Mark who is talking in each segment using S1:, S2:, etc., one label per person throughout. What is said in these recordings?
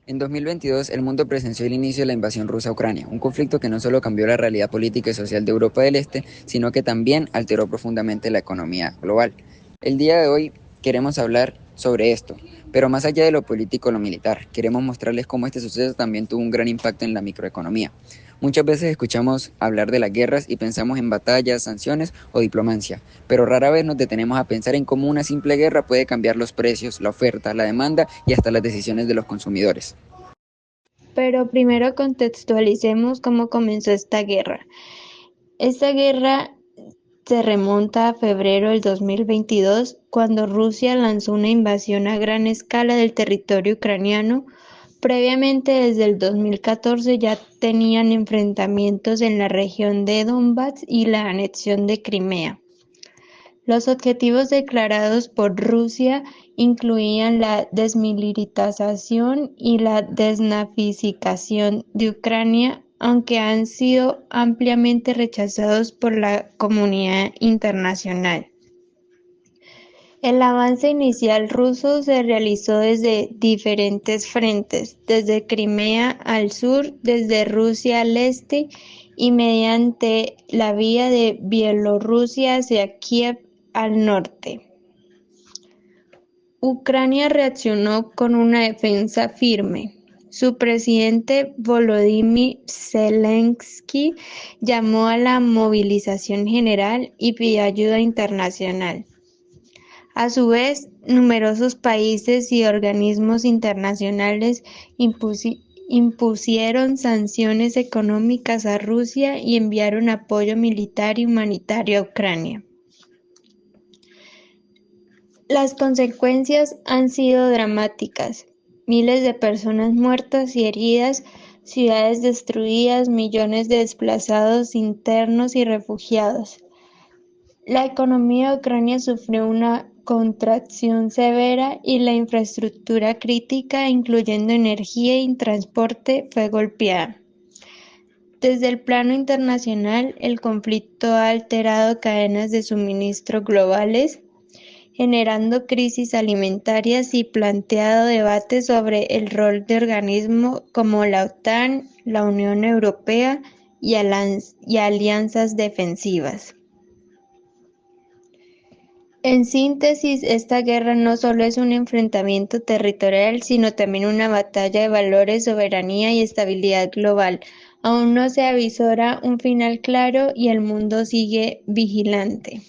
S1: En 2022, el mundo presenció el inicio de la invasión rusa a Ucrania, un conflicto que no solo cambió la realidad política y social de Europa del Este, sino que también alteró profundamente la economía global. El día de hoy queremos hablar sobre esto, pero más allá de lo político o lo militar, queremos mostrarles cómo este suceso también tuvo un gran impacto en la microeconomía. Muchas veces escuchamos hablar de las guerras y pensamos en batallas, sanciones o diplomacia, pero rara vez nos detenemos a pensar en cómo una simple guerra puede cambiar los precios, la oferta, la demanda y hasta las decisiones de los consumidores.
S2: Pero primero contextualicemos cómo comenzó esta guerra. Esta guerra se remonta a febrero del 2022, cuando Rusia lanzó una invasión a gran escala del territorio ucraniano. Previamente, desde el 2014, ya tenían enfrentamientos en la región de Donbass y la anexión de Crimea. Los objetivos declarados por Rusia incluían la desmilitarización y la desnazificación de Ucrania, aunque han sido ampliamente rechazados por la comunidad internacional. El avance inicial ruso se realizó desde diferentes frentes, desde Crimea al sur, desde Rusia al este y mediante la vía de Bielorrusia hacia Kiev al norte. Ucrania reaccionó con una defensa firme. Su presidente Volodymyr Zelensky llamó a la movilización general y pidió ayuda internacional. A su vez, numerosos países y organismos internacionales impusieron sanciones económicas a Rusia y enviaron apoyo militar y humanitario a Ucrania. Las consecuencias han sido dramáticas: miles de personas muertas y heridas, ciudades destruidas, millones de desplazados internos y refugiados. La economía de Ucrania sufrió una contracción severa y la infraestructura crítica, incluyendo energía y transporte, fue golpeada. Desde el plano internacional, el conflicto ha alterado cadenas de suministro globales, generando crisis alimentarias y planteado debates sobre el rol de organismos como la OTAN, la Unión Europea y alianzas defensivas. En síntesis, esta guerra no solo es un enfrentamiento territorial, sino también una batalla de valores, soberanía y estabilidad global. Aún no se avisora un final claro y el mundo sigue vigilante.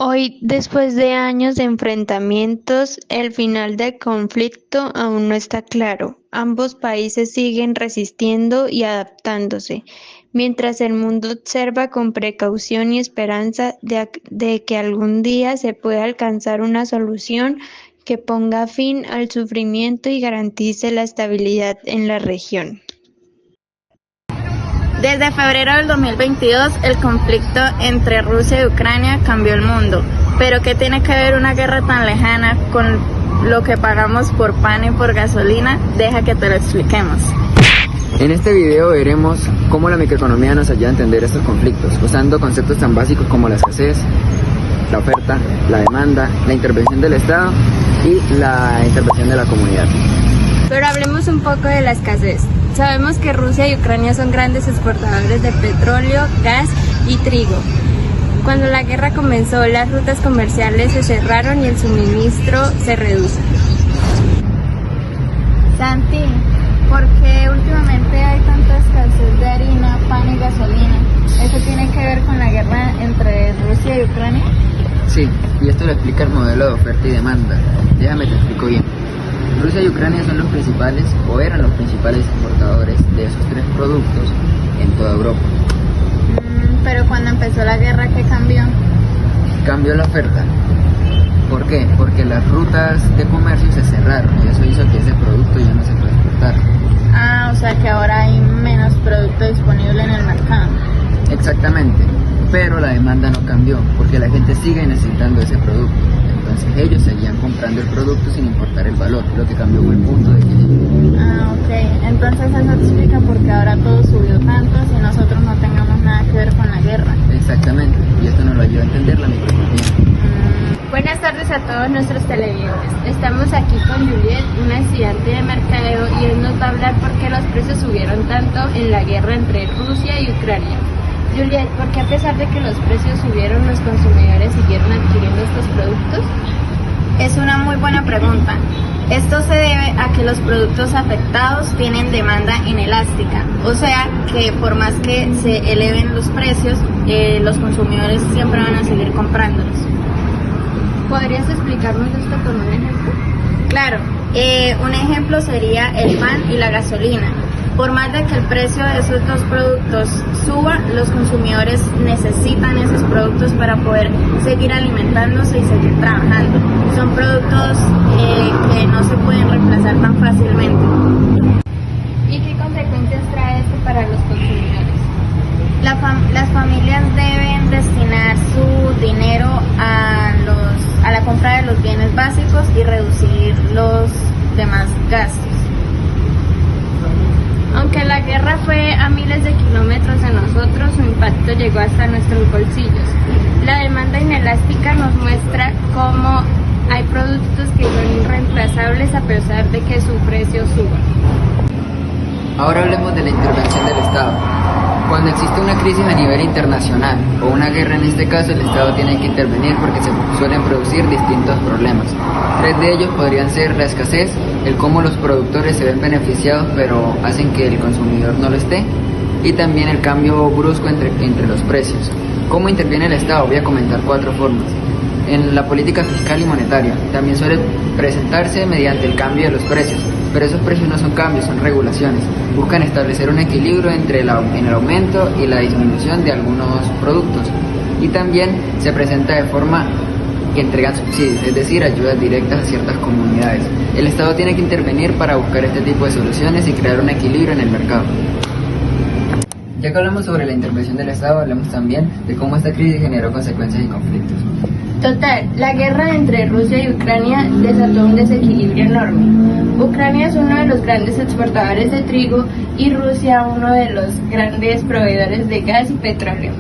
S2: Hoy, después de años de enfrentamientos, el final del conflicto aún no está claro. Ambos países siguen resistiendo y adaptándose, mientras el mundo observa con precaución y esperanza de que algún día se pueda alcanzar una solución que ponga fin al sufrimiento y garantice la estabilidad en la región.
S3: Desde febrero del 2022, el conflicto entre Rusia y Ucrania cambió el mundo. Pero ¿qué tiene que ver una guerra tan lejana con lo que pagamos por pan y por gasolina? Deja que te lo expliquemos.
S1: En este video veremos cómo la microeconomía nos ayuda a entender estos conflictos, usando conceptos tan básicos como la escasez, la oferta, la demanda, la intervención del Estado y la intervención de la comunidad.
S4: Pero hablemos un poco de la escasez. Sabemos que Rusia y Ucrania son grandes exportadores de petróleo, gas y trigo. Cuando la guerra comenzó, las rutas comerciales se cerraron y el suministro se redujo.
S3: Santi, ¿por qué últimamente hay tanta escasez de harina, pan y gasolina? ¿Eso tiene que ver con la guerra entre Rusia y Ucrania?
S1: Sí, y esto lo explica el modelo de oferta y demanda. Déjame te explico bien. Rusia y Ucrania son los principales, o eran los principales exportadores de esos tres productos en toda Europa.
S3: Pero cuando empezó la guerra, ¿qué cambió?
S1: Cambió la oferta. ¿Por qué? Porque las rutas de comercio se cerraron y eso hizo que ese producto ya no se pueda exportar.
S3: O sea que ahora hay menos producto disponible en el mercado.
S1: Exactamente, pero la demanda no cambió porque la gente sigue necesitando ese producto. Entonces ellos seguían comprando el producto sin importar el valor. Lo que cambió fue el punto de equilibrio.
S3: Ok. Entonces eso explica por qué ahora todo subió tanto si nosotros no tengamos nada que ver con la guerra.
S1: Exactamente, y esto nos lo ayuda a entender la microeconomía.
S4: Buenas tardes a todos nuestros televidentes. Estamos aquí con Juliet, una estudiante de mercadeo, y él nos va a hablar por qué los precios subieron tanto en la guerra entre Rusia y Ucrania. Juliet, ¿por qué a pesar de que los precios subieron, los consumidores siguieron adquiriendo estos productos?
S3: Es una muy buena pregunta. Esto se debe a que los productos afectados tienen demanda inelástica, o sea que por más que se eleven los precios, los consumidores siempre van a seguir comprándolos.
S4: ¿Podrías explicarnos esto con un ejemplo?
S3: Claro, un ejemplo sería el pan y la gasolina. Por más de que el precio de esos dos productos suba, los consumidores necesitan esos productos para poder seguir alimentándose y seguir trabajando. Son productos que no se pueden reemplazar tan fácilmente.
S4: ¿Y qué consecuencias trae esto para los consumidores?
S3: Las familias deben destinar su dinero a la compra de los bienes básicos y reducir los demás gastos.
S4: Aunque la guerra fue a miles de kilómetros de nosotros, su impacto llegó hasta nuestros bolsillos. La demanda inelástica nos muestra cómo hay productos que son irreemplazables a pesar de que su precio suba.
S1: Ahora hablemos de la intervención del Estado. Cuando existe una crisis a nivel internacional o una guerra en este caso, el Estado tiene que intervenir porque se suelen producir distintos problemas. 3 de ellos podrían ser la escasez, el cómo los productores se ven beneficiados pero hacen que el consumidor no lo esté, y también el cambio brusco entre los precios. ¿Cómo interviene el Estado? Voy a comentar 4 formas. En la política fiscal y monetaria, también suele presentarse mediante el cambio de los precios, pero esos precios no son cambios, son regulaciones. Buscan establecer un equilibrio entre el aumento y la disminución de algunos productos. Y también se presenta de forma que entregan subsidios, es decir, ayudas directas a ciertas comunidades. El Estado tiene que intervenir para buscar este tipo de soluciones y crear un equilibrio en el mercado. Ya que hablamos sobre la intervención del Estado, hablemos también de cómo esta crisis generó consecuencias y conflictos.
S4: Total, la guerra entre Rusia y Ucrania desató un desequilibrio enorme. Ucrania es uno de los grandes exportadores de trigo y Rusia uno de los grandes proveedores de gas y petróleo.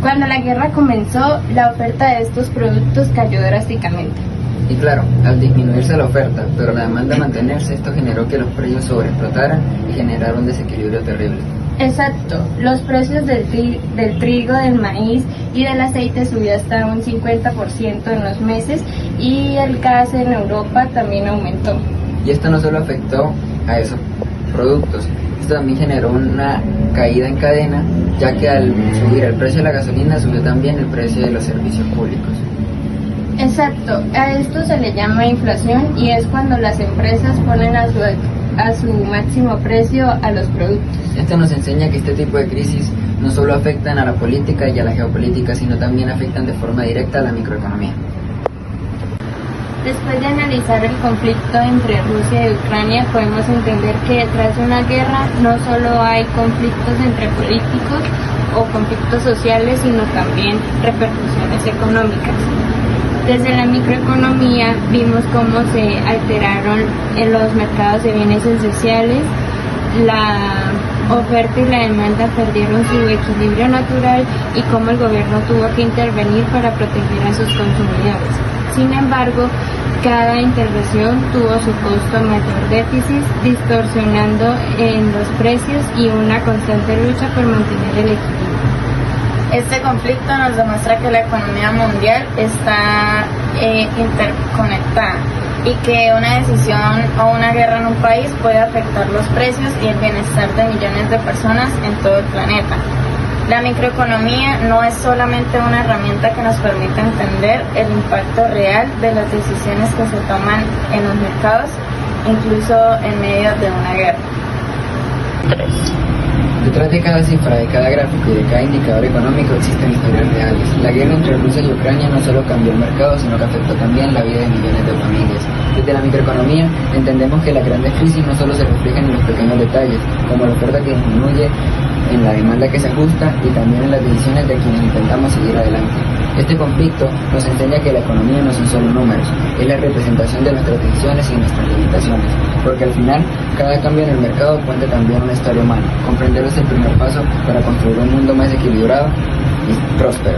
S4: Cuando la guerra comenzó, la oferta de estos productos cayó drásticamente.
S1: Y claro, al disminuirse la oferta, pero la demanda mantenerse, esto generó que los precios sobreexplotaran y generaron un desequilibrio terrible.
S4: Exacto, los precios del trigo, del maíz y del aceite subió hasta un 50% en los meses, y el gas en Europa también aumentó.
S1: Y esto no solo afectó a esos productos, esto también generó una caída en cadena, ya que al subir el precio de la gasolina subió también el precio de los servicios públicos.
S4: Exacto, a esto se le llama inflación, y es cuando las empresas ponen a su máximo precio a los productos.
S1: Esto nos enseña que este tipo de crisis no solo afectan a la política y a la geopolítica, sino también afectan de forma directa a la microeconomía.
S4: Después de analizar el conflicto entre Rusia y Ucrania, podemos entender que detrás de una guerra no solo hay conflictos entre políticos o conflictos sociales, sino también repercusiones económicas. Desde la microeconomía vimos cómo se alteraron en los mercados de bienes esenciales, la oferta y la demanda perdieron su equilibrio natural y cómo el gobierno tuvo que intervenir para proteger a sus consumidores. Sin embargo, cada intervención tuvo su costo a mayor déficit, distorsionando en los precios y una constante lucha por mantener el equilibrio.
S3: Este conflicto nos demuestra que la economía mundial está interconectada y que una decisión o una guerra en un país puede afectar los precios y el bienestar de millones de personas en todo el planeta. La microeconomía no es solamente una herramienta que nos permite entender el impacto real de las decisiones que se toman en los mercados, incluso en medio de una guerra.
S1: Detrás de cada cifra, de cada gráfico y de cada indicador económico existen historias reales. La guerra entre Rusia y Ucrania no solo cambió el mercado, sino que afectó también la vida de millones de familias. Desde la microeconomía entendemos que las grandes crisis no solo se reflejan en los pequeños detalles, como la oferta que disminuye, en la demanda que se ajusta y también en las decisiones de quienes intentamos seguir adelante. Este conflicto nos enseña que la economía no son solo números, es la representación de nuestras decisiones y nuestras limitaciones, porque al final cada cambio en el mercado cuenta también una historia humana. Comprenderlo es el primer paso para construir un mundo más equilibrado y próspero.